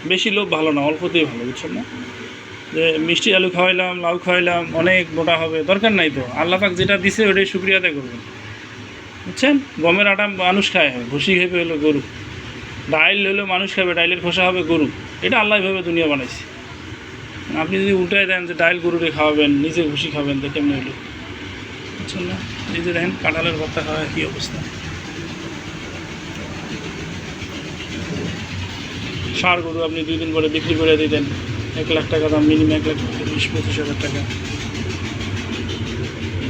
বেশি লোভ ভালো না, অল্পতেই ভালো, বুঝছেন না? যে মিষ্টি আলু খাওয়াইলাম, লাউ খাওয়াইলাম, অনেক মোটা হবে, দরকার নাই তো। আল্লাহ পাক যেটা দিছে ওটাই শুকরিয়া আদায় করবেন, বুঝছেন? গমের আটা মানুষ খায়, ভুসি খেবে হলো গরু, ডাইল হলো মানুষ খাবে, ডাইলের খোসা হবে গরু। এটা আল্লাহ ভাবে দুনিয়া বানাইছে। আপনি যদি উল্টাই দেন যে ডাইল গরুরে খাওয়াবেন, নিজে ভুসি খাবেন, তো কেমনি হলো, বুঝছেন না? এই যে দেখেন কাঁঠালের ভর্তা খাওয়া কী অবস্থা। ষাঁড় গরু আপনি 2 দিন পরে বিক্রি করে দিতেন, 1 লাখ টাকা দাম, মিনিমাম 1,20,25,000 টাকা।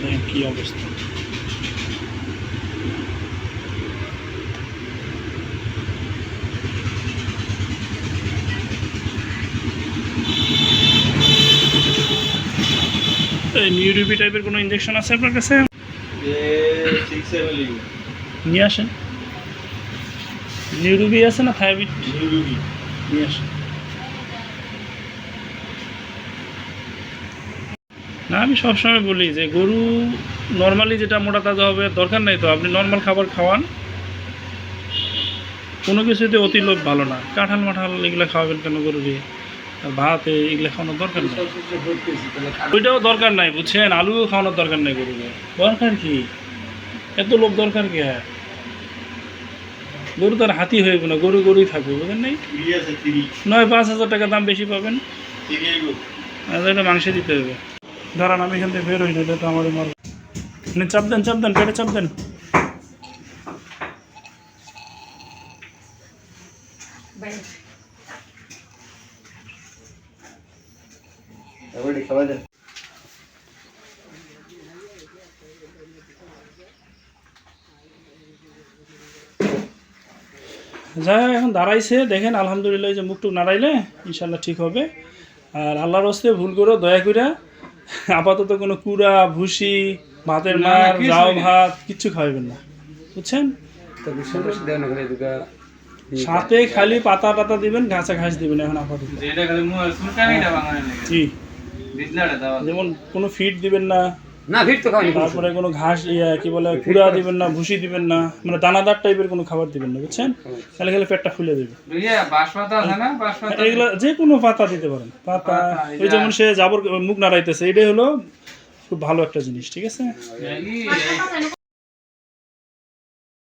দেখেন কী অবস্থা। এই নিউরোবি টাইপের কোনো ইঞ্জেকশন আছে আপনার কাছে? নিয়ে আসেন। নিউরোবি আছে না থাইরয়েড? নিউরোবি নিয়ে আসেন। না, আমি সবসময় বলি যে গরু নর্মালি যেটা মোটা তাজা হবে দরকার নাই তো। আপনি নর্মাল খাবার খাওয়ান, কোনো কিছুতে অতি লোভ ভালো না। কাঁঠাল মাঠাল এগুলো খাওয়াবেন কেন গরুরে? আর ভাত এগুলো খাওয়ানোর দরকার নেই, ওইটাও দরকার নাই, বুঝছেন? আলুও খাওয়ানোর দরকার নেই গরুকে। দরকার কি এত লোভ? দরকার কি? হ্যাঁ, গরু তার হাতি হয়ে না, গরু গরুই থাকবে, বুঝলেন? নেই 5,000 টাকা দাম বেশি পাবেন, এটা মাংসে দিতে হবে। দাঁড়ান, আমি এখান থেকে বের হই না, এটা তো আমাদের মার। চাপ দেন, চাপ দেন, পেটে চাপ দেন। যাই হোক, এখন দাঁড়াইছে, দেখেন আলহামদুলিল্লাহ, যে মুখটুক নাড়াইলে ইনশাল্লাহ ঠিক হবে। আর আল্লাহর হস্তে ভুল করো, দয়া করে আপাতত কোনো কুড়া, ভুসি, ভাতের মার, জাও ভাত কিচ্ছু খাওয়াবেন না, বুঝছেন? সাথে খালি পাতা টাতা দিবেন, ঘাসা ঘাস দিবেন এখন আপাতত। জি, যেমন কোনো ফিড দিবেন না, তারপরে কোনো ঘাস কি বলে কুড়া দিবেন না, ভুসি দিবেন না, মানে দানাদার টাইপের কোনো খাবার দিবেন না, বুঝছেন? তাহলে খেলে পেটটা ফুলে দেবে। এগুলো যে কোনো পাতা দিতে পারেন, পাতা। ওই যেমন সে জাবর মুখ নাড়াইতেছে, এটাই হলো খুব ভালো একটা জিনিস, ঠিক আছে?